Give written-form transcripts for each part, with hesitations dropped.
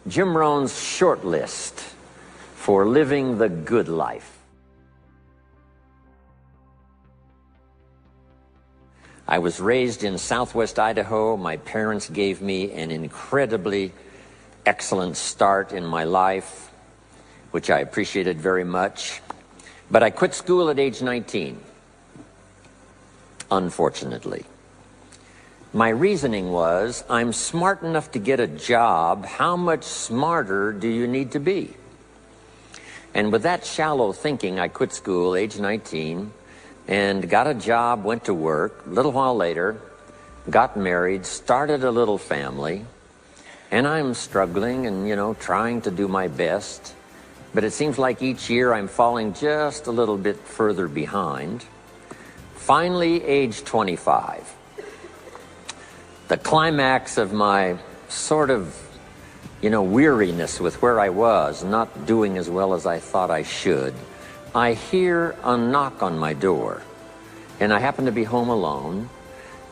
Jim Rohn's short list for living the good life. I was raised in southwest Idaho. My parents gave me an incredibly excellent start in my life, which I appreciated very much. But I quit school at age 19, unfortunately. My reasoning was, I'm smart enough to get a job. How much smarter do you need to be? And with that shallow thinking, I quit school, age 19, and got a job, went to work. A little while later, got married, started a little family, and I'm struggling and, trying to do my best. But it seems like each year I'm falling just a little bit further behind. Finally, age 25. The climax of my sort of, weariness with where I was, not doing as well as I thought I should, I hear a knock on my door, and I happen to be home alone.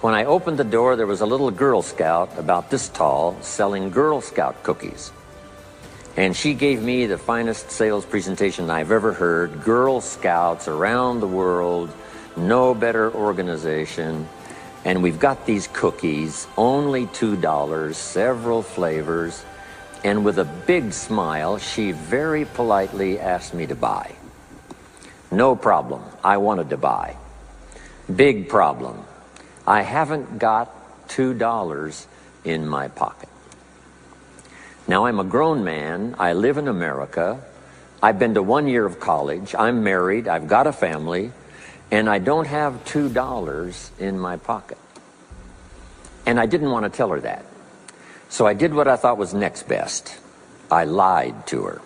When I opened the door, there was a little Girl Scout about this tall selling Girl Scout cookies. And she gave me the finest sales presentation I've ever heard. Girl Scouts around the world, no better organization. And we've got these cookies, only $2, several flavors. And with a big smile, she very politely asked me to buy. No problem, I wanted to buy. Big problem, I haven't got $2 in my pocket. Now, I'm a grown man, I live in America, I've been to 1 year of college, I'm married, I've got a family, and I don't have $2 in my pocket. And I didn't want to tell her that. So I did what I thought was next best. I lied to her.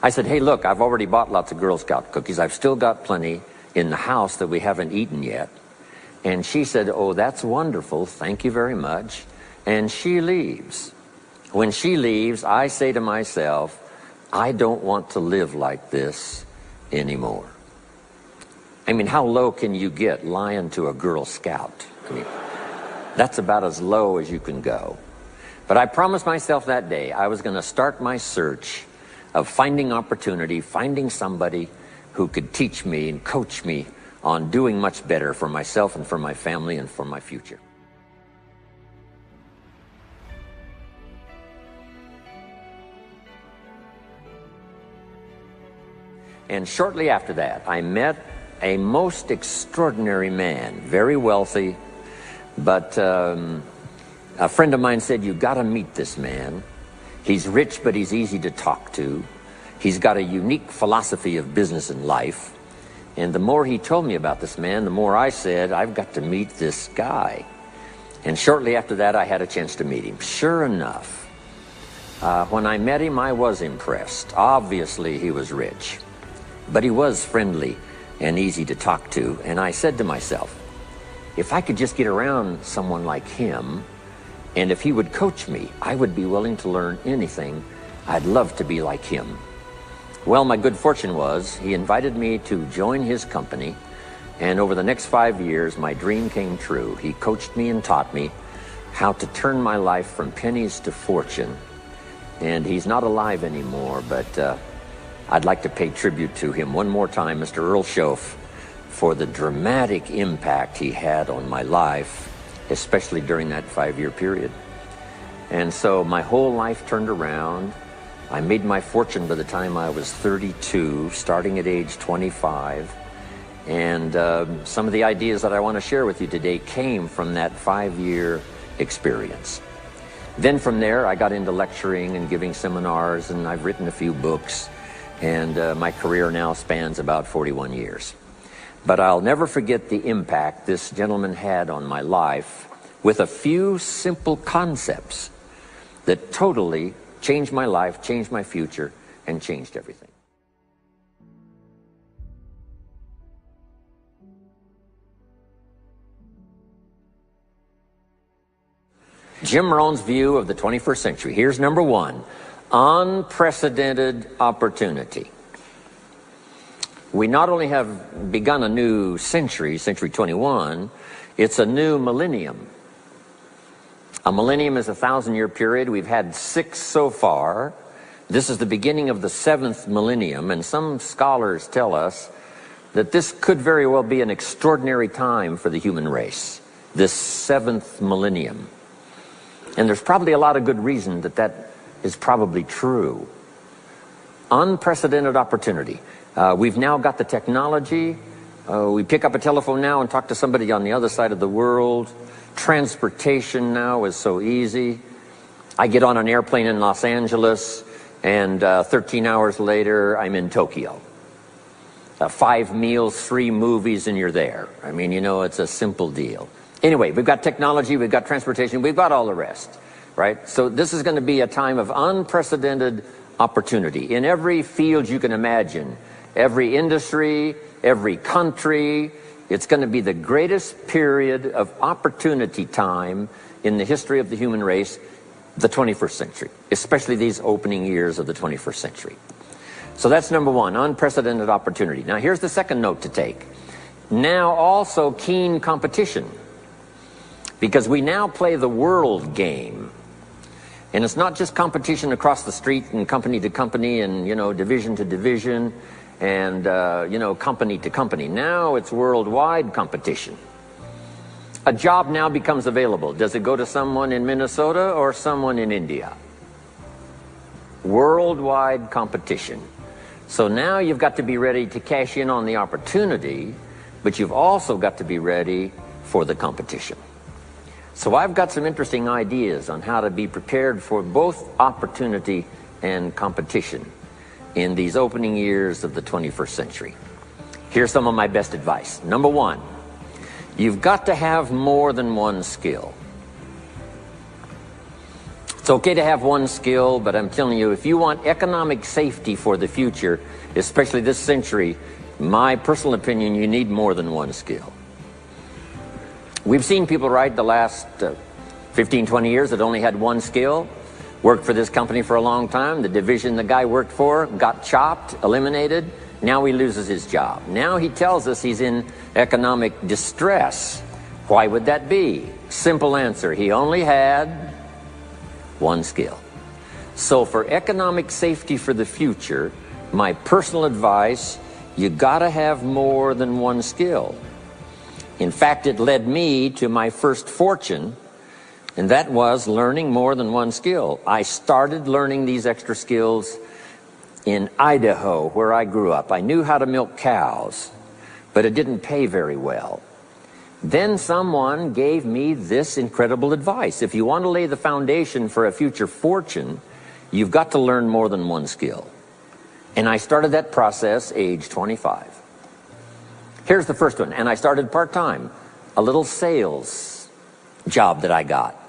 I said, hey, look, I've already bought lots of Girl Scout cookies. I've still got plenty in the house that we haven't eaten yet. And she said, oh, that's wonderful. Thank you very much. And she leaves. When she leaves, I say to myself, I don't want to live like this anymore. I mean, how low can you get lying to a Girl Scout? I mean, that's about as low as you can go. But I promised myself that day I was going to start my search of finding opportunity, finding somebody who could teach me and coach me on doing much better for myself and for my family and for my future. And shortly after that, I met a most extraordinary man, very wealthy, but a friend of mine said, you've got to meet this man. He's rich, but he's easy to talk to. He's got a unique philosophy of business and life. And the more he told me about this man, the more I said, I've got to meet this guy. And shortly after that, I had a chance to meet him. Sure enough, when I met him, I was impressed. Obviously, he was rich, but he was friendly and easy to talk to. And I said to myself, if I could just get around someone like him, and if he would coach me, I would be willing to learn anything. I'd love to be like him. Well, my good fortune was he invited me to join his company, and over the next 5 years, my dream came true. He coached me and taught me how to turn my life from pennies to fortune. And he's not alive anymore, but I'd like to pay tribute to him one more time, Mr. Earl Schoaf, for the dramatic impact he had on my life, especially during that 5-year period. And so my whole life turned around. I made my fortune by the time I was 32, starting at age 25. And some of the ideas that I want to share with you today came from that 5-year experience. Then from there, I got into lecturing and giving seminars, and I've written a few books, and my career now spans about 41 years. But I'll never forget the impact this gentleman had on my life with a few simple concepts that totally changed my life, changed my future, and changed everything. Jim Rohn's view of the 21st century. Here's number one: unprecedented opportunity. We not only have begun a new century, century 21, it's a new millennium. A millennium is a 1,000-year period. We've had 6 so far. This is the beginning of the 7th millennium, and some scholars tell us that this could very well be an extraordinary time for the human race, this 7th millennium. And there's probably a lot of good reason that that is probably true. Unprecedented opportunity. We've now got the technology. We pick up a telephone now and talk to somebody on the other side of the world. Transportation now is so easy. I get on an airplane in Los Angeles, and 13 hours later, I'm in Tokyo. 5 meals, 3 movies, and you're there. I mean, you know, it's a simple deal. Anyway, we've got technology, we've got transportation, we've got all the rest, right? So this is going to be a time of unprecedented opportunity in every field you can imagine, every industry, every country. It's going to be the greatest period of opportunity time in the history of the human race, the 21st century, especially these opening years of the 21st century. So that's number one, unprecedented opportunity. Now here's the second note to take. Now also keen competition, because we now play the world game. And it's not just competition across the street and company to company and, you know, division to division and, you know, company to company. Now it's worldwide competition. A job now becomes available. Does it go to someone in Minnesota or someone in India? Worldwide competition. So now you've got to be ready to cash in on the opportunity, but you've also got to be ready for the competition. So I've got some interesting ideas on how to be prepared for both opportunity and competition in these opening years of the 21st century. Here's some of my best advice. Number one, you've got to have more than one skill. It's okay to have one skill, but I'm telling you, if you want economic safety for the future, especially this century, my personal opinion, you need more than one skill. We've seen people, right, the last 15, 20 years that only had one skill, worked for this company for a long time. The division the guy worked for got chopped, eliminated. Now he loses his job. Now he tells us he's in economic distress. Why would that be? Simple answer. He only had one skill. So for economic safety for the future, my personal advice, you gotta have more than one skill. In fact, it led me to my first fortune, and that was learning more than one skill. I started learning these extra skills in Idaho, where I grew up. I knew how to milk cows, but it didn't pay very well. Then someone gave me this incredible advice. If you want to lay the foundation for a future fortune, you've got to learn more than one skill. And I started that process age 25. Here's the first one, and I started part-time. A little sales job that I got.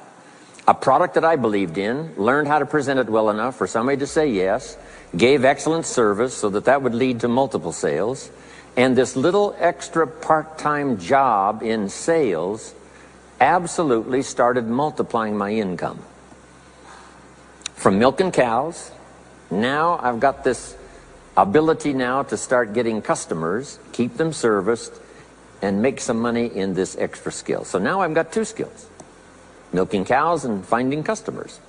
A product that I believed in, learned how to present it well enough for somebody to say yes, gave excellent service so that that would lead to multiple sales. And this little extra part-time job in sales absolutely started multiplying my income. From milking cows, now I've got this ability now to start getting customers, keep them serviced, and make some money in this extra skill. So now I've got 2 skills, milking cows and finding customers.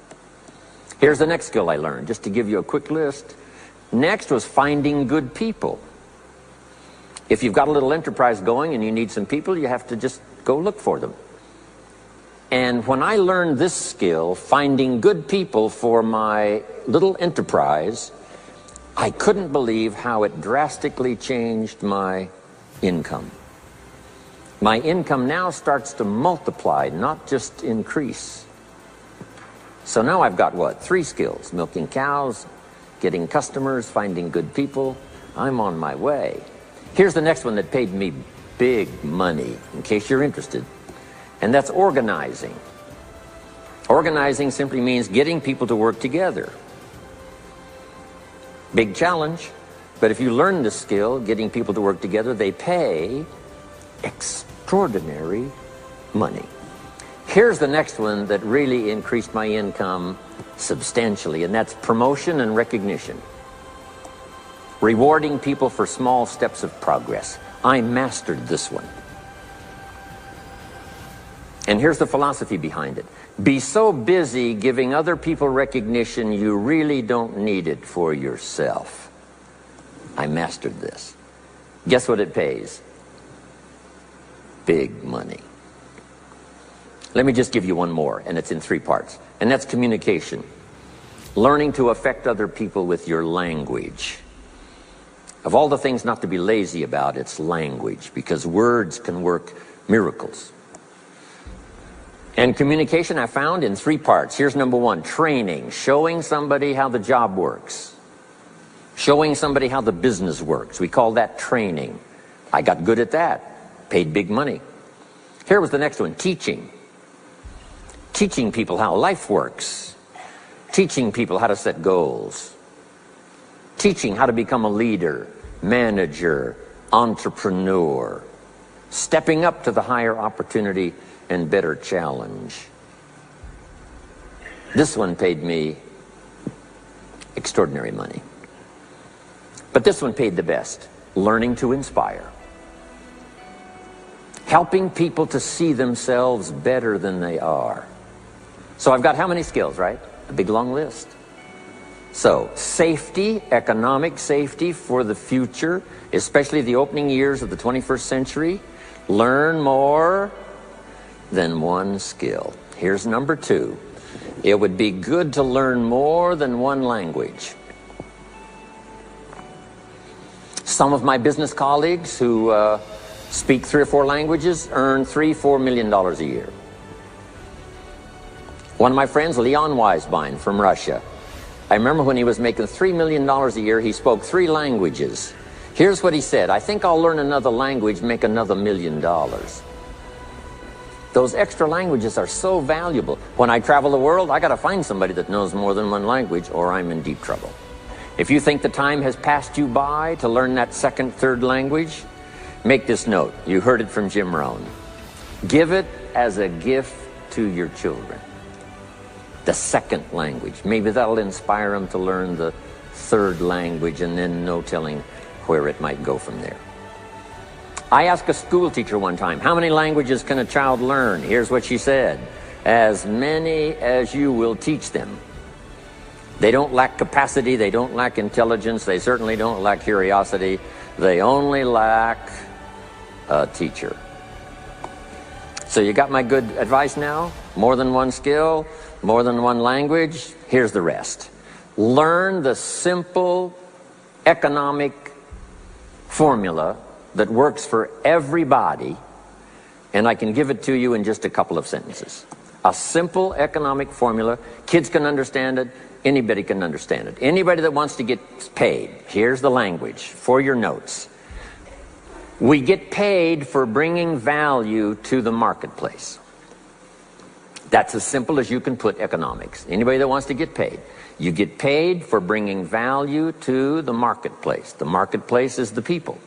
Here's the next skill I learned, just to give you a quick list. Next was finding good people. If you've got a little enterprise going and you need some people, you have to just go look for them. And when I learned this skill, finding good people for my little enterprise, I couldn't believe how it drastically changed my income. My income now starts to multiply, not just increase. So now I've got what? 3 skills: milking cows, getting customers, finding good people. I'm on my way. Here's the next one that paid me big money, in case you're interested, and that's organizing. Organizing simply means getting people to work together. Big challenge, but if you learn this skill, getting people to work together, they pay extraordinary money. Here's the next one that really increased my income substantially, and that's promotion and recognition. Rewarding people for small steps of progress. I mastered this one. And here's the philosophy behind it. Be so busy giving other people recognition you really don't need it for yourself. I mastered this. Guess what it pays? Big money. Let me just give you one more, and it's in 3 parts. And that's communication. Learning to affect other people with your language. Of all the things not to be lazy about, it's language, because words can work miracles. And communication I found in 3 parts. Here's number 1, training, showing somebody how the job works. Showing somebody how the business works. We call that training. I got good at that. Paid big money. Here was the next one, teaching. Teaching people how life works. Teaching people how to set goals. Teaching how to become a leader, manager, entrepreneur. Stepping up to the higher opportunity and better challenge. This one paid me extraordinary money. But this one paid the best. Learning to inspire. Helping people to see themselves better than they are. So I've got how many skills, right? A big long list. So, safety, economic safety for the future, especially the opening years of the 21st century. Learn more than one skill. Here's number 2. It would be good to learn more than one language. Some of my business colleagues who speak 3 or 4 languages earn $3-4 million a year. One of my friends, Leon Weisbein from Russia, I remember when he was making $3 million a year, he spoke 3 languages. Here's what he said: I think I'll learn another language, make another $1 million. Those extra languages are so valuable. When I travel the world, I got to find somebody that knows more than one language, or I'm in deep trouble. If you think the time has passed you by to learn that 2nd, 3rd language, make this note. You heard it from Jim Rohn. Give it as a gift to your children. The 2nd language. Maybe that'll inspire them to learn the 3rd language, and then no telling where it might go from there. I asked a school teacher one time, how many languages can a child learn? Here's what she said: as many as you will teach them. They don't lack capacity, they don't lack intelligence, they certainly don't lack curiosity. They only lack a teacher. So you got my good advice now? More than one skill, more than one language. Here's the rest. Learn the simple economic formula that works for everybody, and I can give it to you in just a couple of sentences. A simple economic formula. Kids can understand it. Anybody can understand it. Anybody that wants to get paid. Here's the language for your notes. We get paid for bringing value to the marketplace. That's as simple as you can put economics. Anybody that wants to get paid. You get paid for bringing value to the marketplace. The marketplace is the people.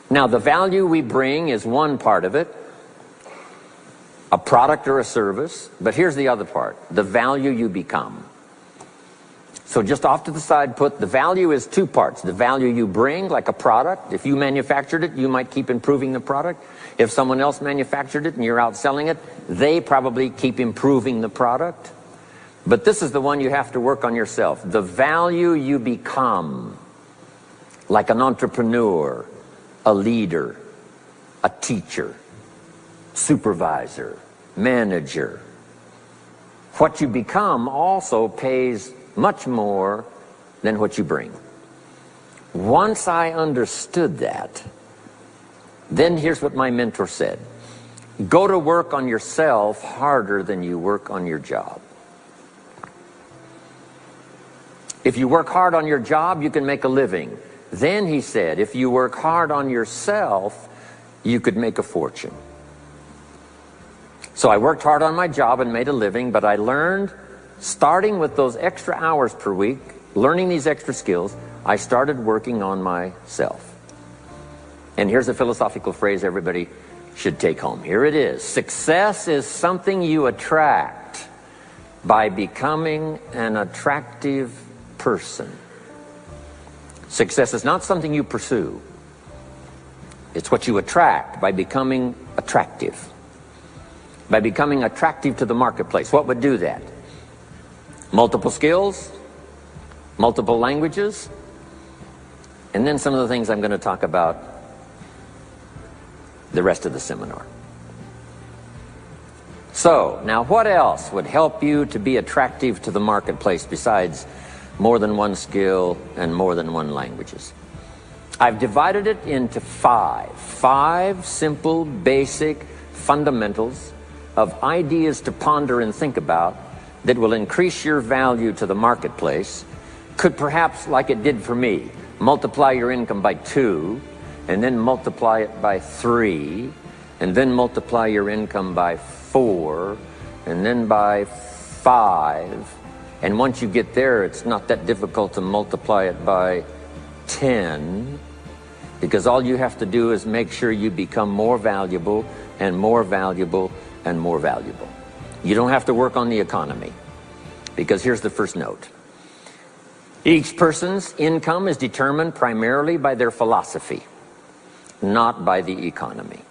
Now, the value we bring is one part of it, a product or a service, but here's the other part, the value you become. So just off to the side, put the value is 2 parts. The value you bring, like a product. If you manufactured it, you might keep improving the product. If someone else manufactured it and you're out selling it, they probably keep improving the product. But this is the one you have to work on yourself. The value you become, like an entrepreneur, a leader, a teacher, supervisor, manager. What you become also pays much more than what you bring. Once I understood that, then here's what my mentor said. Go to work on yourself harder than you work on your job. If you work hard on your job, you can make a living. Then he said, if you work hard on yourself, you could make a fortune. So I worked hard on my job and made a living, but I learned, starting with those extra hours per week, learning these extra skills, I started working on myself. And here's a philosophical phrase everybody should take home. Here it is. Success is something you attract by becoming an attractive person. Success is not something you pursue. It's what you attract by becoming attractive. By becoming attractive to the marketplace. What would do that? Multiple skills, multiple languages, and then some of the things I'm going to talk about the rest of the seminar. So, now what else would help you to be attractive to the marketplace besides more than one skill and more than one languages? I've divided it into five simple, basic fundamentals of ideas to ponder and think about that will increase your value to the marketplace. Could perhaps, like it did for me, multiply your income by 2, and then multiply it by 3, and then multiply your income by 4, and then by 5. And once you get there, it's not that difficult to multiply it by 10, because all you have to do is make sure you become more valuable and more valuable and more valuable. You don't have to work on the economy, because here's the first note. Each person's income is determined primarily by their philosophy, not by the economy.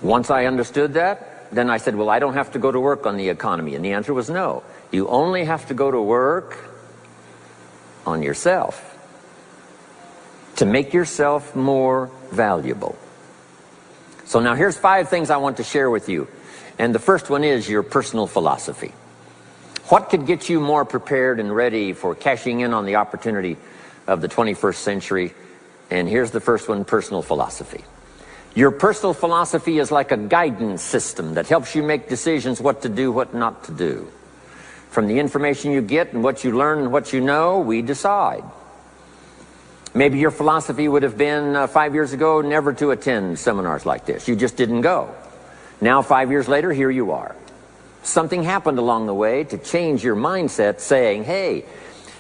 Once I understood that, then I said, well, I don't have to go to work on the economy. And the answer was no. You only have to go to work on yourself to make yourself more valuable. So now here's 5 things I want to share with you. And the first one is your personal philosophy. What could get you more prepared and ready for cashing in on the opportunity of the 21st century? And here's the first one, personal philosophy. Your personal philosophy is like a guidance system that helps you make decisions what to do, what not to do. From the information you get and what you learn and what you know, we decide. Maybe your philosophy would have been 5 years ago never to attend seminars like this. You just didn't go. Now 5 years later, here you are. Something happened along the way to change your mindset, saying, hey,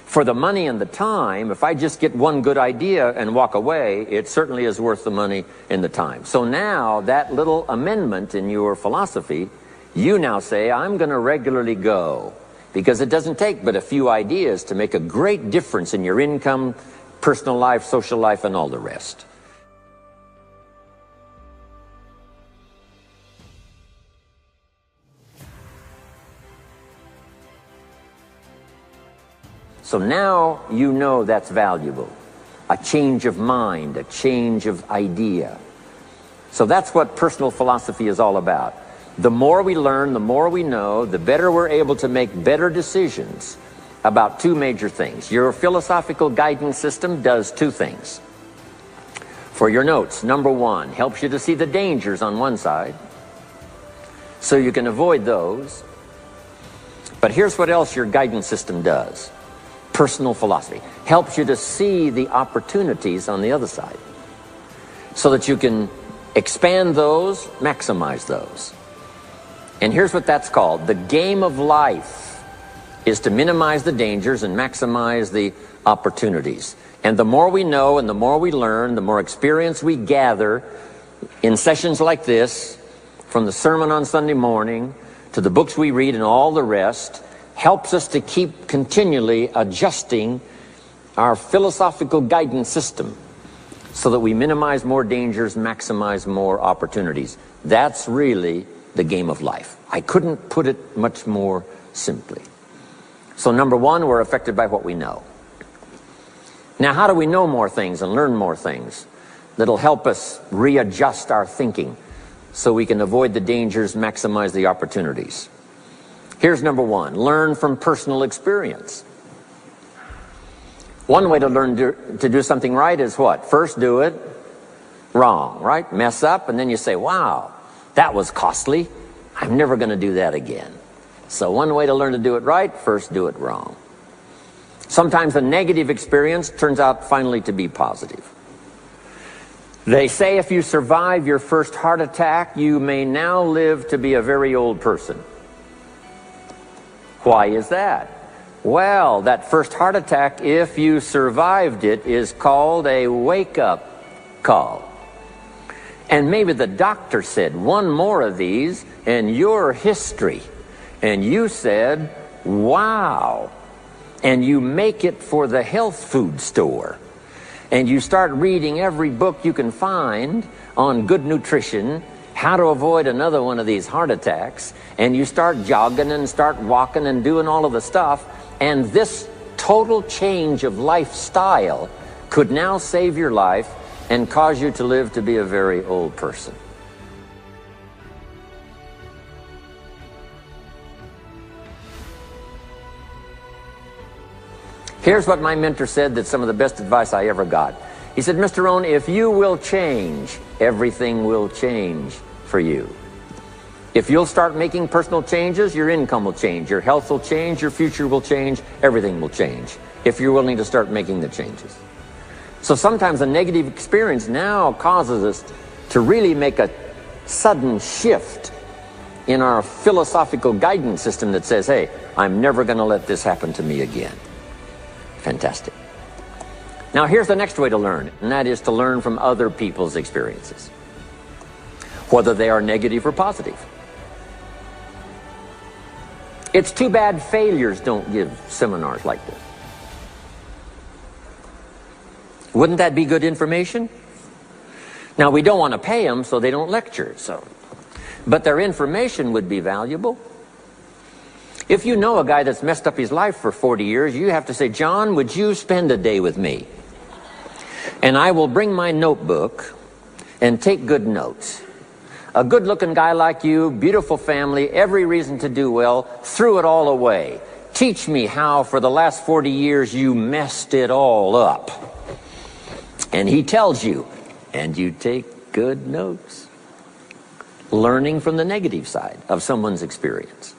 for the money and the time, if I just get one good idea and walk away, it certainly is worth the money and the time. So now that little amendment in your philosophy, you now say, I'm going to regularly go, because it doesn't take but a few ideas to make a great difference in your income, personal life, social life, and all the rest. So now you know that's valuable. A change of mind, a change of idea. So that's what personal philosophy is all about. The more we learn, the more we know, the better we're able to make better decisions about 2 major things. Your philosophical guidance system does 2 things. For your notes, number 1, helps you to see the dangers on one side, so you can avoid those. But here's what else your guidance system does. Personal philosophy helps you to see the opportunities on the other side, so that you can expand those, maximize those. And here's what that's called. The game of life is to minimize the dangers and maximize the opportunities. And the more we know and the more we learn, the more experience we gather in sessions like this, from the sermon on Sunday morning to the books we read and all the rest, helps us to keep continually adjusting our philosophical guidance system so that we minimize more dangers, maximize more opportunities. That's really the game of life. I couldn't put it much more simply. So number 1, we're affected by what we know. Now, how do we know more things and learn more things that'll help us readjust our thinking so we can avoid the dangers, maximize the opportunities? Here's number 1, learn from personal experience. One way to learn to do something right is what? First do it wrong, right? Mess up, and then you say, wow, that was costly. I'm never going to do that again. So one way to learn to do it right, first do it wrong. Sometimes a negative experience turns out finally to be positive. They say if you survive your first heart attack, you may now live to be a very old person. Why is that? Well, that first heart attack, if you survived it, is called a wake-up call. And maybe the doctor said, 1 more of these and you're history. And you said, wow. And you make it for the health food store. And you start reading every book you can find on good nutrition, how to avoid another one of these heart attacks, and you start jogging and start walking and doing all of the stuff, and this total change of lifestyle could now save your life and cause you to live to be a very old person. Here's what my mentor said, that's some of the best advice I ever got. He said, Mr. Rohn, if you will change, everything will change for you. If you'll start making personal changes, your income will change, your health will change, your future will change, everything will change, if you're willing to start making the changes. So sometimes a negative experience now causes us to really make a sudden shift in our philosophical guidance system that says, hey, I'm never going to let this happen to me again. Fantastic. Now here's the next way to learn, and that is to learn from other people's experiences, whether they are negative or positive. It's too bad failures don't give seminars like this. Wouldn't that be good information? Now we don't want to pay them, so they don't lecture, but their information would be valuable. If you know a guy that's messed up his life for 40 years, you have to say, John, would you spend a day with me? And I will bring my notebook and take good notes. A good-looking guy like you, beautiful family, every reason to do well, threw it all away. Teach me how for the last 40 years you messed it all up. And he tells you, and you take good notes. Learning from the negative side of someone's experience.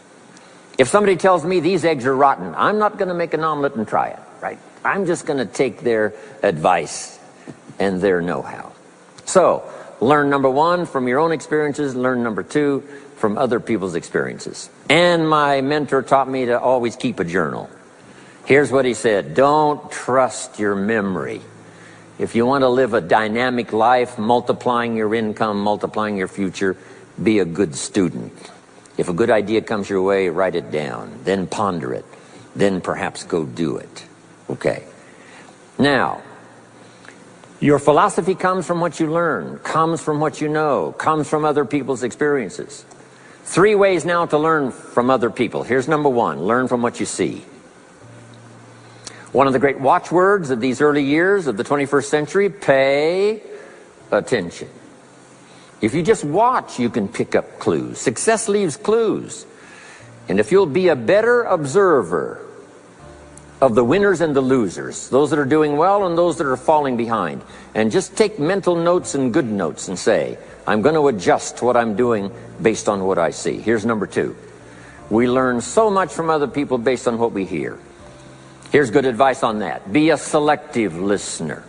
If somebody tells me these eggs are rotten, I'm not going to make an omelet and try it, right? I'm just going to take their advice and their know-how. So, learn number one from your own experiences, learn number two from other people's experiences. And my mentor taught me to always keep a journal. Here's what he said, don't trust your memory. If you want to live a dynamic life, multiplying your income, multiplying your future, be a good student. If a good idea comes your way, write it down, then ponder it, then perhaps go do it. Okay. Now, your philosophy comes from what you learn, comes from what you know, comes from other people's experiences. 3 ways now to learn from other people. Here's number one, learn from what you see. One of the great watchwords of these early years of the 21st century, pay attention. If you just watch, you can pick up clues. Success leaves clues. And if you'll be a better observer of the winners and the losers, those that are doing well and those that are falling behind, and just take mental notes and good notes and say, I'm going to adjust what I'm doing based on what I see. Here's number two. We learn so much from other people based on what we hear. Here's good advice on that. Be a selective listener.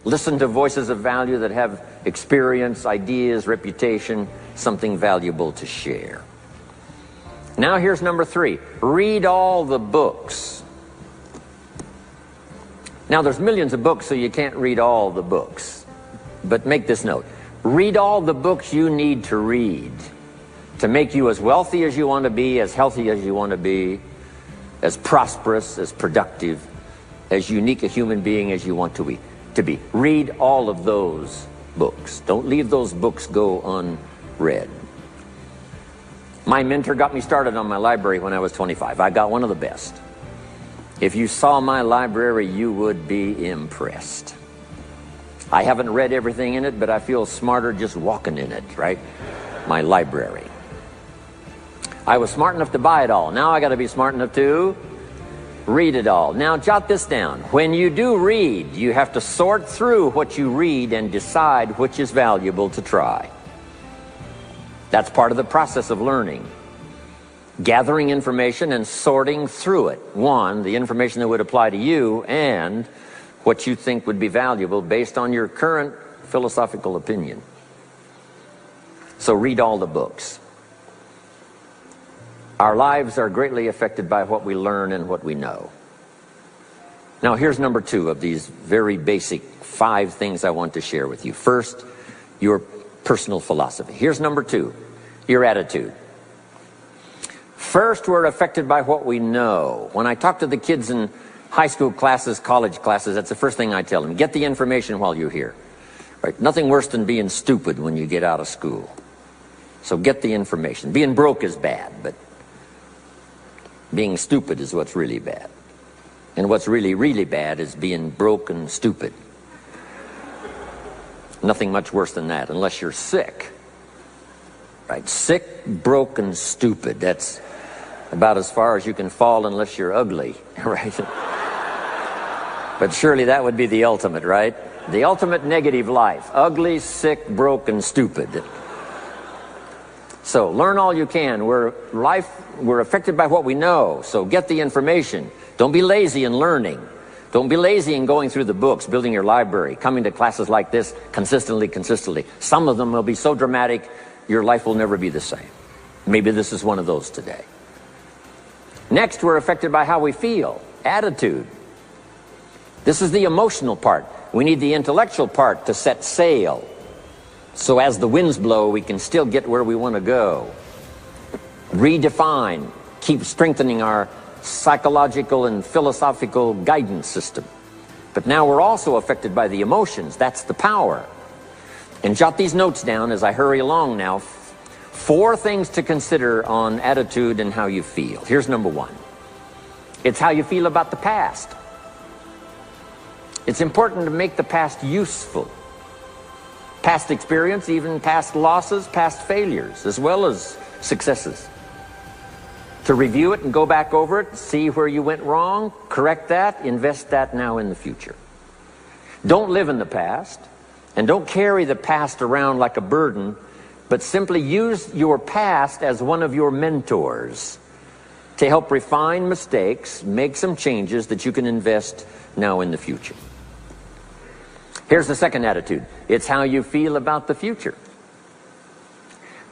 Listen to voices of value that have experience, ideas, reputation, something valuable to share. Now here's number three. Read all the books. Now there's millions of books, so you can't read all the books. But make this note. Read all the books you need to read to make you as wealthy as you want to be, as healthy as you want to be, as prosperous, as productive, as unique a human being as you want to be. Read all of those books. Don't leave those books go unread. My mentor got me started on my library when I was 25. I got one of the best. If you saw my library, you would be impressed. I haven't read everything in it, but I feel smarter just walking in it, right? My library. I was smart enough to buy it all. Now I got to be smart enough to read it all. Now jot this down. When you do read, you have to sort through what you read and decide which is valuable to try. That's part of the process of learning. Gathering information and sorting through it. One, the information that would apply to you, and what you think would be valuable based on your current philosophical opinion. So read all the books. Our lives are greatly affected by what we learn and what we know. Now here's number two of these very basic 5 things I want to share with you. First, your personal philosophy. Here's number two, your attitude. First, we're affected by what we know. When I talk to the kids in high school classes, college classes, that's the first thing I tell them. Get the information while you're here. Right? Nothing worse than being stupid when you get out of school. So get the information. Being broke is bad, but being stupid is what's really bad. And what's really, really bad is being broke and stupid. Nothing much worse than that, unless you're sick. Right? Sick, broke, and stupid. That's about as far as you can fall unless you're ugly. Right? But surely that would be the ultimate, right? The ultimate negative life. Ugly, sick, broke, and stupid. So learn all you can. We're affected by what we know. So get the information. Don't be lazy in learning. Don't be lazy in going through the books, building your library, coming to classes like this consistently. Some of them will be so dramatic, your life will never be the same. Maybe this is one of those today. Next, we're affected by how we feel, attitude. This is the emotional part. We need the intellectual part to set sail. So as the winds blow, we can still get where we want to go. Redefine, keep strengthening our psychological and philosophical guidance system. But now we're also affected by the emotions. That's the power. And jot these notes down as I hurry along now. 4 things to consider on attitude and how you feel. Here's number 1. It's how you feel about the past. It's important to make the past useful. Past experience, even past losses, past failures, as well as successes. To review it and go back over it, see where you went wrong, correct that, invest that now in the future. Don't live in the past, and don't carry the past around like a burden, but simply use your past as one of your mentors to help refine mistakes, make some changes that you can invest now in the future. Here's the second attitude. It's how you feel about the future.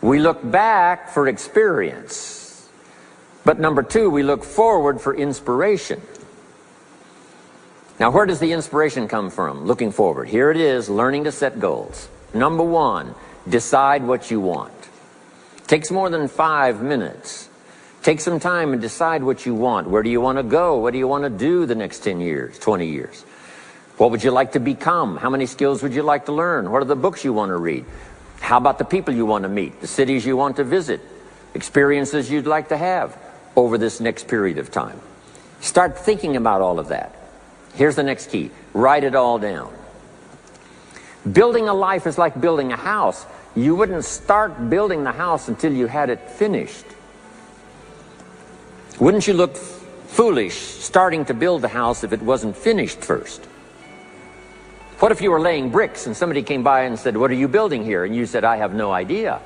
We look back for experience. But number 2, we look forward for inspiration. Now, where does the inspiration come from? Looking forward. Here it is, learning to set goals. Number 1, decide what you want. Takes more than 5 minutes. Take some time and decide what you want. Where do you want to go? What do you want to do the next 10 years, 20 years? What would you like to become? How many skills would you like to learn? What are the books you want to read? How about the people you want to meet? The cities you want to visit? Experiences you'd like to have over this next period of time? Start thinking about all of that. Here's the next key. Write it all down. Building a life is like building a house. You wouldn't start building the house until you had it finished. Wouldn't you look foolish starting to build the house if it wasn't finished first? What if you were laying bricks and somebody came by and said, "What are you building here?" And you said, "I have no idea."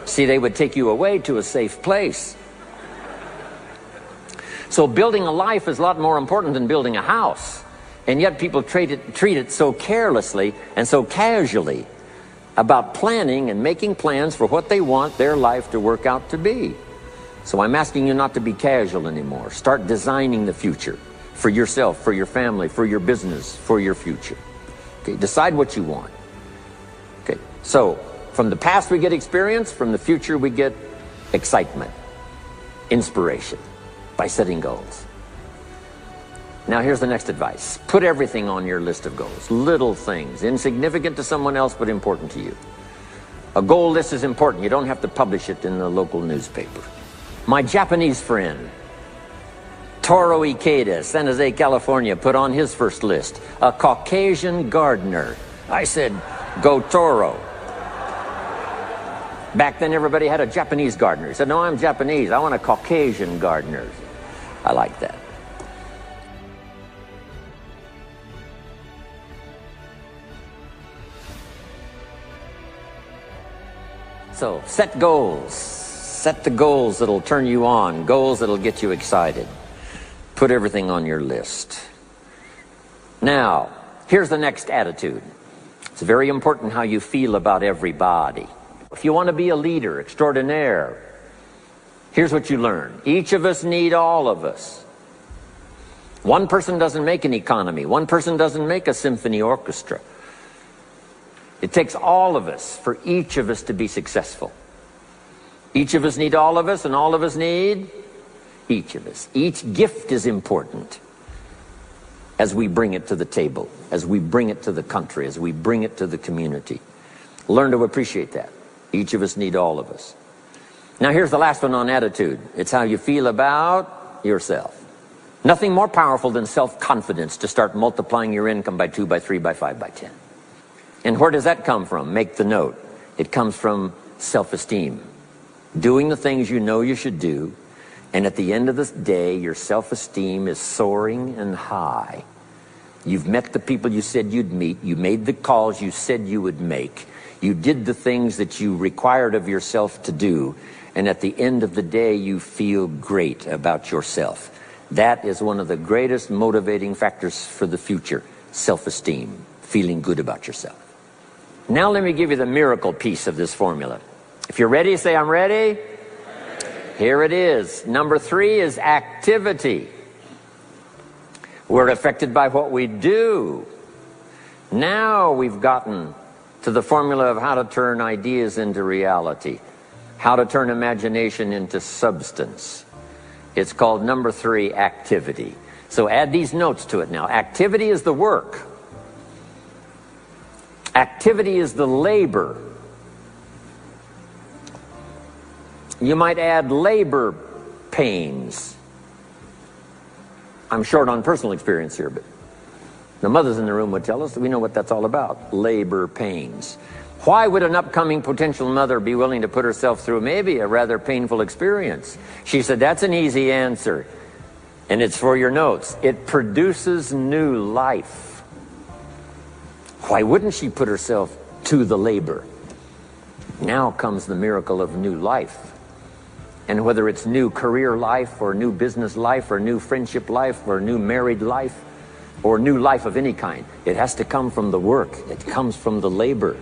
See, they would take you away to a safe place. So building a life is a lot more important than building a house. And yet people treat it so carelessly and so casually about planning and making plans for what they want their life to work out to be. So I'm asking you not to be casual anymore. Start designing the future for yourself, for your family, for your business, for your future. Okay, decide what you want. Okay, so from the past we get experience, from the future we get excitement, inspiration by setting goals. Now here's the next advice. Put everything on your list of goals. Little things, insignificant to someone else but important to you. A goal list is important. You don't have to publish it in the local newspaper. My Japanese friend, Toro Ikeda, San Jose, California, put on his first list, a Caucasian gardener. I said, go Toro. Back then everybody had a Japanese gardener. He said, no, I'm Japanese. I want a Caucasian gardener. I like that. So set goals. Set the goals that'll turn you on, goals that'll get you excited. Put everything on your list. Now, here's the next attitude. It's very important how you feel about everybody. If you want to be a leader extraordinaire, here's what you learn. Each of us need all of us. One person doesn't make an economy. One person doesn't make a symphony orchestra. It takes all of us for each of us to be successful. Each of us need all of us, and all of us need each of us. Each gift is important as we bring it to the table, as we bring it to the country, as we bring it to the community. Learn to appreciate that. Each of us need all of us. Now here's the last one on attitude. It's how you feel about yourself. Nothing more powerful than self-confidence to start multiplying your income by 2, by 3, by 5, by 10. And where does that come from? Make the note. It comes from self-esteem. Doing the things you know you should do, and at the end of the day, your self-esteem is soaring and high. You've met the people you said you'd meet. You made the calls you said you would make. You did the things that you required of yourself to do. And at the end of the day, you feel great about yourself. That is one of the greatest motivating factors for the future. Self-esteem. Feeling good about yourself. Now let me give you the miracle piece of this formula. If you're ready, say, I'm ready. Here it is. Number 3 is activity. We're affected by what we do. Now we've gotten to the formula of how to turn ideas into reality, how to turn imagination into substance. It's called number 3, activity. So add these notes to it now. Activity is the work. Activity is the labor. You might add labor pains. I'm short on personal experience here, but the mothers in the room would tell us that we know what that's all about. Labor pains. Why would an upcoming potential mother be willing to put herself through maybe a rather painful experience? She said, that's an easy answer. And it's for your notes. It produces new life. Why wouldn't she put herself to the labor? Now comes the miracle of new life. And whether it's new career life, or new business life, or new friendship life, or new married life, or new life of any kind, it has to come from the work. It comes from the labor.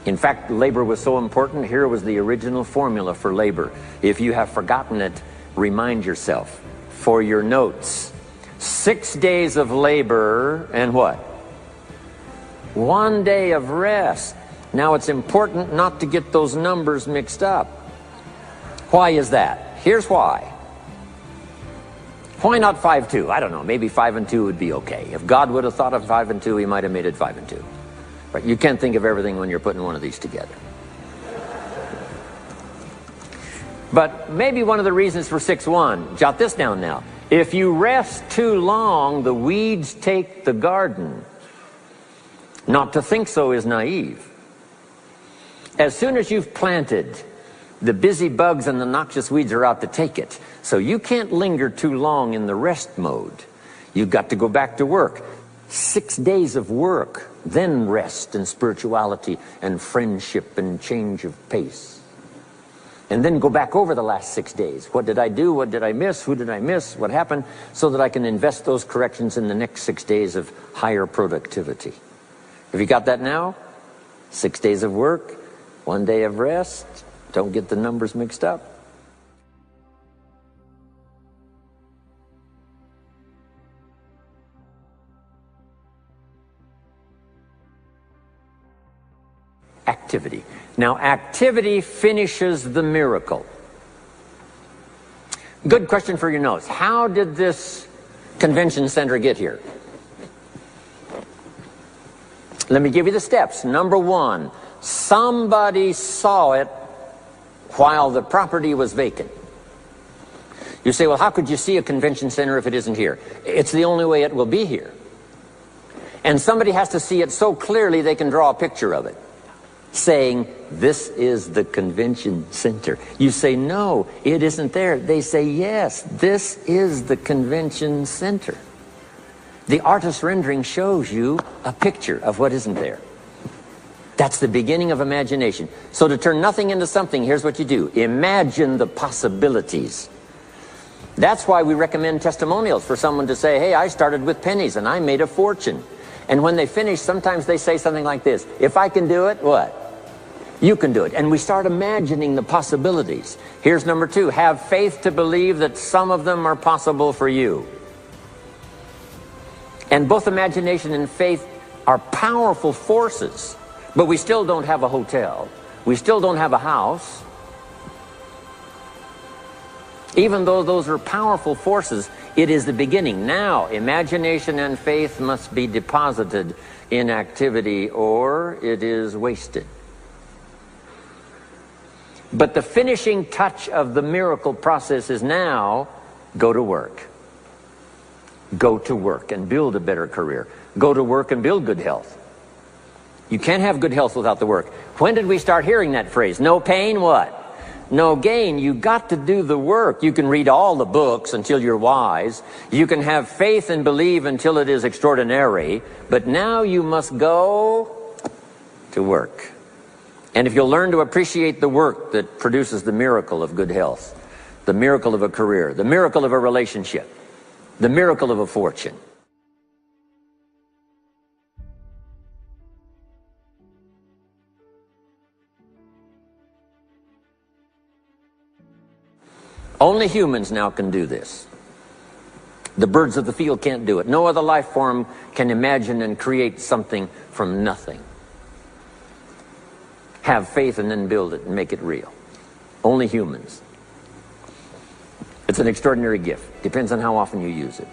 In fact, labor was so important. Here was the original formula for labor. If you have forgotten it, remind yourself. For your notes, 6 days of labor and what? 1 day of rest. Now it's important not to get those numbers mixed up. Why is that? Here's why. Why not 5-2? I don't know, maybe 5 and 2 would be okay. If God would have thought of 5 and 2, he might have made it 5 and 2. But you can't think of everything when you're putting one of these together. But maybe one of the reasons for 6-1, jot this down now. If you rest too long, the weeds take the garden. Not to think so is naive. As soon as you've planted, the busy bugs and the noxious weeds are out to take it. So you can't linger too long in the rest mode. You've got to go back to work. 6 days of work, then rest and spirituality and friendship and change of pace. And then go back over the last 6 days. What did I do? What did I miss? Who did I miss? What happened? So that I can invest those corrections in the next 6 days of higher productivity. Have you got that now? 6 days of work, 1 day of rest. Don't get the numbers mixed up. Activity. Now, activity finishes the miracle. Good question for your notes. How did this convention center get here? Let me give you the steps. Number 1, somebody saw it while the property was vacant. You say, well, how could you see a convention center if it isn't here? It's the only way it will be here. And somebody has to see it so clearly they can draw a picture of it, saying, this is the convention center. You say, no, it isn't there. They say, yes, this is the convention center. The artist's rendering shows you a picture of what isn't there. That's the beginning of imagination. So to turn nothing into something, here's what you do. Imagine the possibilities. That's why we recommend testimonials for someone to say, hey, I started with pennies and I made a fortune. And when they finish, sometimes they say something like this, if I can do it, what? You can do it. And we start imagining the possibilities. Here's number 2, have faith to believe that some of them are possible for you. And both imagination and faith are powerful forces, but we still don't have a hotel. We still don't have a house. Even though those are powerful forces, it is the beginning. Now, imagination and faith must be deposited in activity or it is wasted. But the finishing touch of the miracle process is now, go to work. Go to work and build a better career. Go to work and build good health. You can't have good health without the work. When did we start hearing that phrase? No pain, what? No gain. You got to do the work. You can read all the books until you're wise. You can have faith and believe until it is extraordinary. But now you must go to work. And if you'll learn to appreciate the work that produces the miracle of good health, the miracle of a career, the miracle of a relationship, the miracle of a fortune. Only humans now can do this. The birds of the field can't do it. No other life form can imagine and create something from nothing. Have faith and then build it and make it real. Only humans. It's an extraordinary gift. Depends on how often you use it.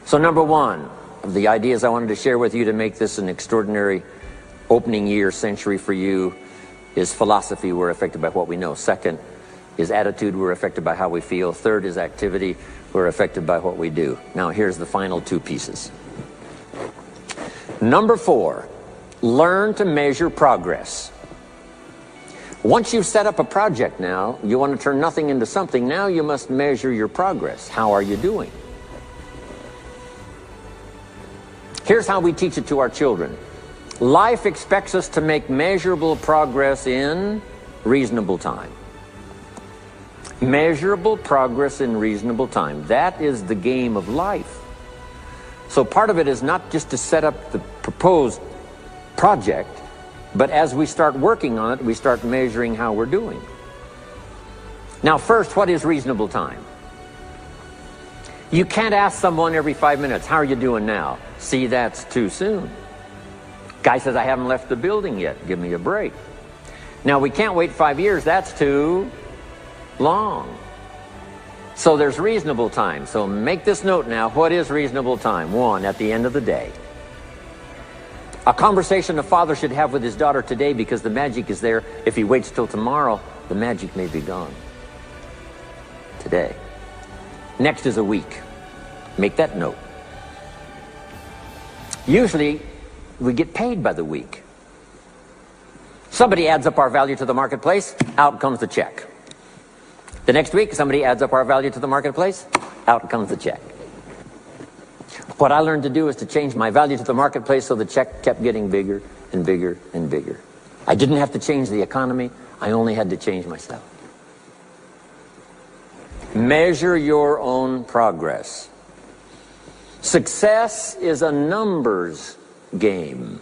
So number one of the ideas I wanted to share with you to make this an extraordinary opening year century for you is philosophy. We're affected by what we know. Second is attitude. We're affected by how we feel. Third is activity. We're affected by what we do. Now here's the final two pieces. Number four, learn to measure progress. Once you've set up a project now, you want to turn nothing into something. Now you must measure your progress. How are you doing? Here's how we teach it to our children. Life expects us to make measurable progress in reasonable time. Measurable progress in reasonable time. That is the game of life. So part of it is not just to set up the proposed project, but as we start working on it, we start measuring how we're doing. Now first, what is reasonable time? You can't ask someone every 5 minutes, how are you doing now? See, that's too soon. Guy says, I haven't left the building yet. Give me a break. Now we can't wait 5 years. That's too long. So there's reasonable time. So make this note now. What is reasonable time? One, at the end of the day. A conversation a father should have with his daughter today, because the magic is there. If he waits till tomorrow, the magic may be gone. Today. Next is a week. Make that note. Usually, we get paid by the week. Somebody adds up our value to the marketplace, out comes the check. The next week, somebody adds up our value to the marketplace, out comes the check. What I learned to do is to change my value to the marketplace so the check kept getting bigger and bigger and bigger. I didn't have to change the economy, I only had to change myself. Measure your own progress. Success is a numbers game.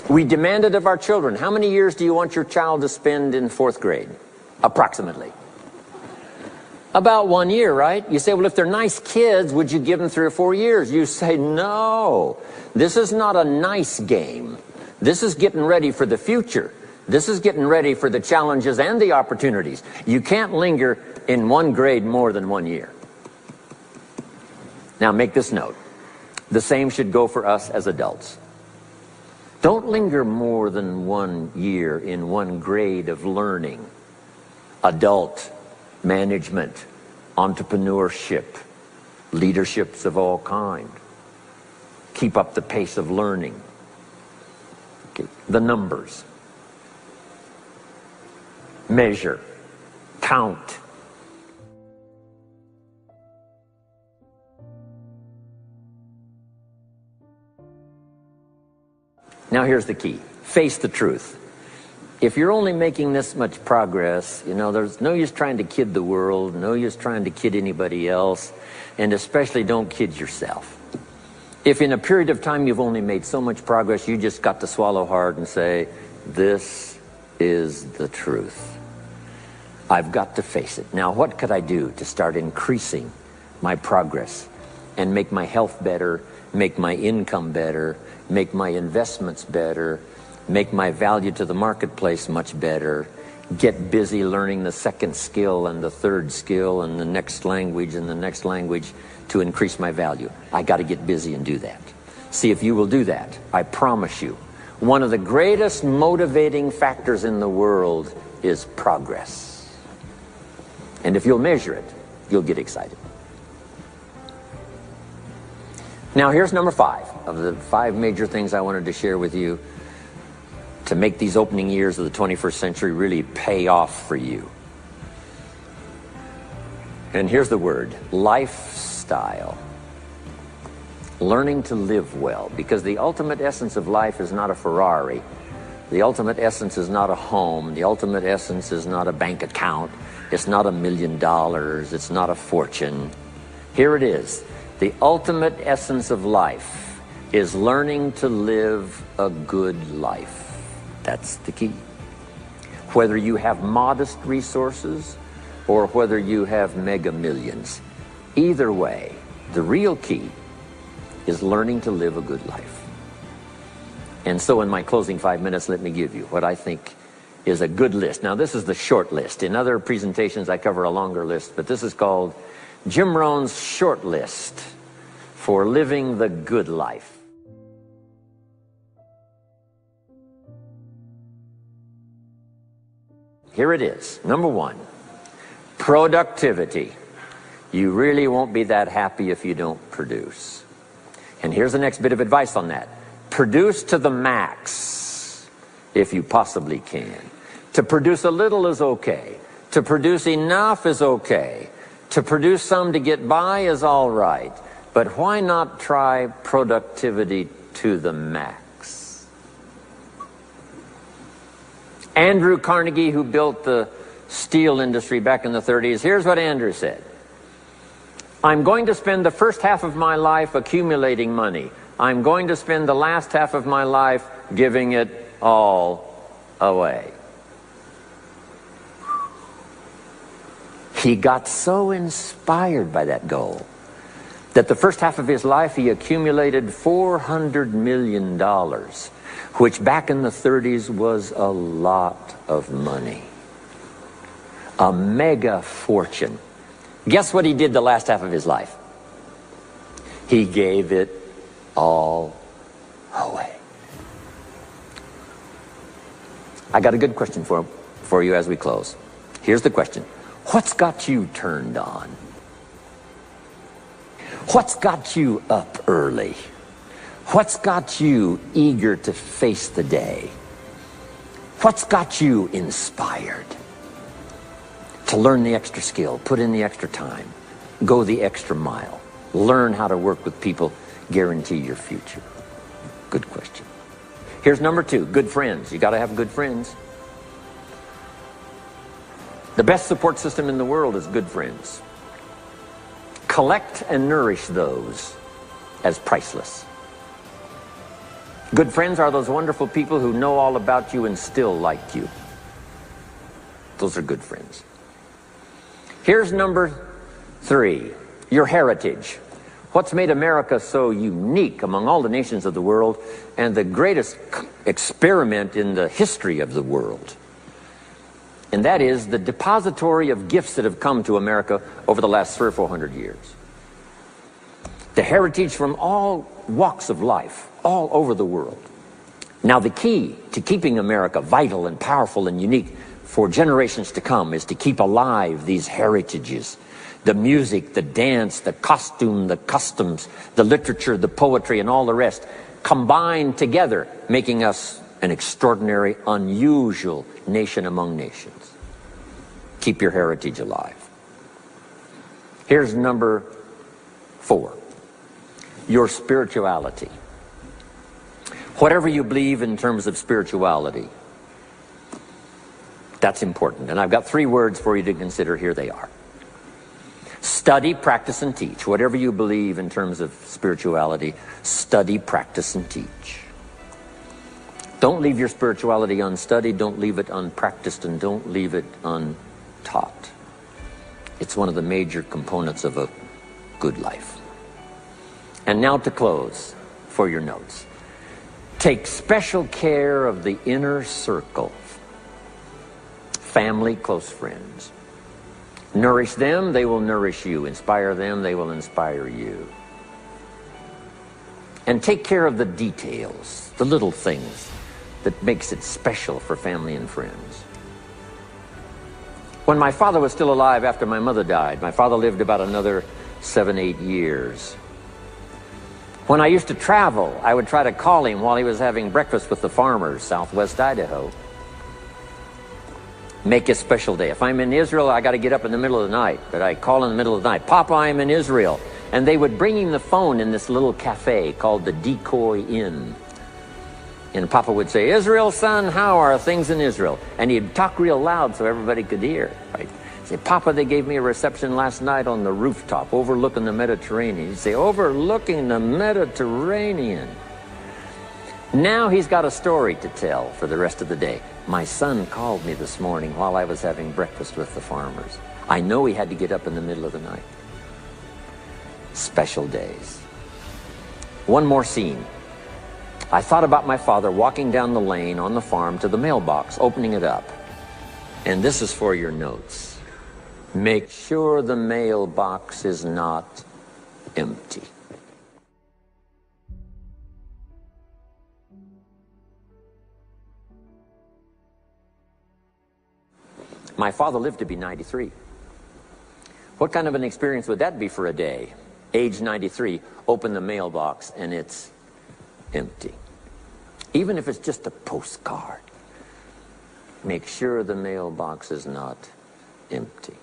We demanded of our children, how many years do you want your child to spend in 4th grade? Approximately. About 1 year, right? You say, well, if they're nice kids, would you give them 3 or 4 years? You say, no. This is not a nice game. This is getting ready for the future. This is getting ready for the challenges and the opportunities. You can't linger in 1 grade more than 1 year. Now make this note. The same should go for us as adults. Don't linger more than 1 year in 1 grade of learning. Adult, management, entrepreneurship, leaderships of all kind. Keep up the pace of learning. Okay. The numbers. Measure. Count. Now here's the key. Face the truth. If you're only making this much progress, you know, there's no use trying to kid the world, no use trying to kid anybody else, and especially don't kid yourself. If in a period of time you've only made so much progress, you just got to swallow hard and say, this is the truth. I've got to face it. Now, what could I do to start increasing my progress and make my health better, make my income better, make my investments better, make my value to the marketplace much better, get busy learning the second skill and the third skill and the next language and the next language to increase my value. I got to get busy and do that. See if you will do that. I promise you, one of the greatest motivating factors in the world is progress. And if you'll measure it, you'll get excited. Now here's number 5 of the 5 major things I wanted to share with you to make these opening years of the 21st century really pay off for you. And here's the word: lifestyle. Learning to live well, because the ultimate essence of life is not a Ferrari. The ultimate essence is not a home. The ultimate essence is not a bank account. It's not $1 million. It's not a fortune. Here it is. The ultimate essence of life is learning to live a good life. That's the key. Whether you have modest resources or whether you have mega millions, either way, the real key is learning to live a good life. And so in my closing 5 minutes, let me give you what I think is a good list. Now, this is the short list. In other presentations, I cover a longer list, but this is called Jim Rohn's short list for living the good life. Here it is. Number 1, productivity. You really won't be that happy if you don't produce. And here's the next bit of advice on that. Produce to the max if you possibly can. To produce a little is okay. To produce enough is okay. To produce some to get by is all right. But why not try productivity to the max? Andrew Carnegie, who built the steel industry back in the 30s, here's what Andrew said. I'm going to spend the first half of my life accumulating money. I'm going to spend the last half of my life giving it all away. He got so inspired by that goal that the first half of his life he accumulated $400 million, which back in the 30s was a lot of money. A mega fortune. Guess what he did the last half of his life? He gave it all away. I got a good question for you as we close. Here's the question. What's got you turned on? What's got you up early? What's got you eager to face the day? What's got you inspired to learn the extra skill, put in the extra time, go the extra mile, learn how to work with people, guarantee your future? Good question. Here's number 2, good friends. You got to have good friends. The best support system in the world is good friends. Collect and nourish those as priceless. Good friends are those wonderful people who know all about you and still like you. Those are good friends. Here's number 3, your heritage. What's made America so unique among all the nations of the world and the greatest experiment in the history of the world? And that is the depository of gifts that have come to America over the last 300 or 400 years. The heritage from all walks of life, all over the world. Now, the key to keeping America vital and powerful and unique for generations to come is to keep alive these heritages. The music, the dance, the costume, the customs, the literature, the poetry, and all the rest combined together, making us an extraordinary, unusual nation among nations. Keep your heritage alive. Here's number 4, your spirituality. Whatever you believe in terms of spirituality, that's important. And I've got 3 words for you to consider. Here they are. Study, practice, and teach. Whatever you believe in terms of spirituality, study, practice, and teach. Don't leave your spirituality unstudied, don't leave it unpracticed, and don't leave it untaught. It's one of the major components of a good life. And now to close, for your notes. Take special care of the inner circle. Family, close friends. Nourish them, they will nourish you. Inspire them, they will inspire you. And take care of the details, the little things that makes it special for family and friends. When my father was still alive after my mother died, my father lived about another 7, 8 years. When I used to travel, I would try to call him while he was having breakfast with the farmers, southwest Idaho. Make a special day. If I'm in Israel, I got to get up in the middle of the night. But I call in the middle of the night, Papa, I'm in Israel. And they would bring him the phone in this little cafe called the Decoy Inn. And Papa would say, Israel, son, how are things in Israel? And he'd talk real loud so everybody could hear. Right? He'd say, Papa, they gave me a reception last night on the rooftop overlooking the Mediterranean. He'd say, overlooking the Mediterranean. Now he's got a story to tell for the rest of the day. My son called me this morning while I was having breakfast with the farmers. I know he had to get up in the middle of the night. Special days. One more scene. I thought about my father walking down the lane on the farm to the mailbox, opening it up. And this is for your notes. Make sure the mailbox is not empty. My father lived to be 93. What kind of an experience would that be for a day? Age 93, open the mailbox and it's empty. Even if it's just a postcard, make sure the mailbox is not empty.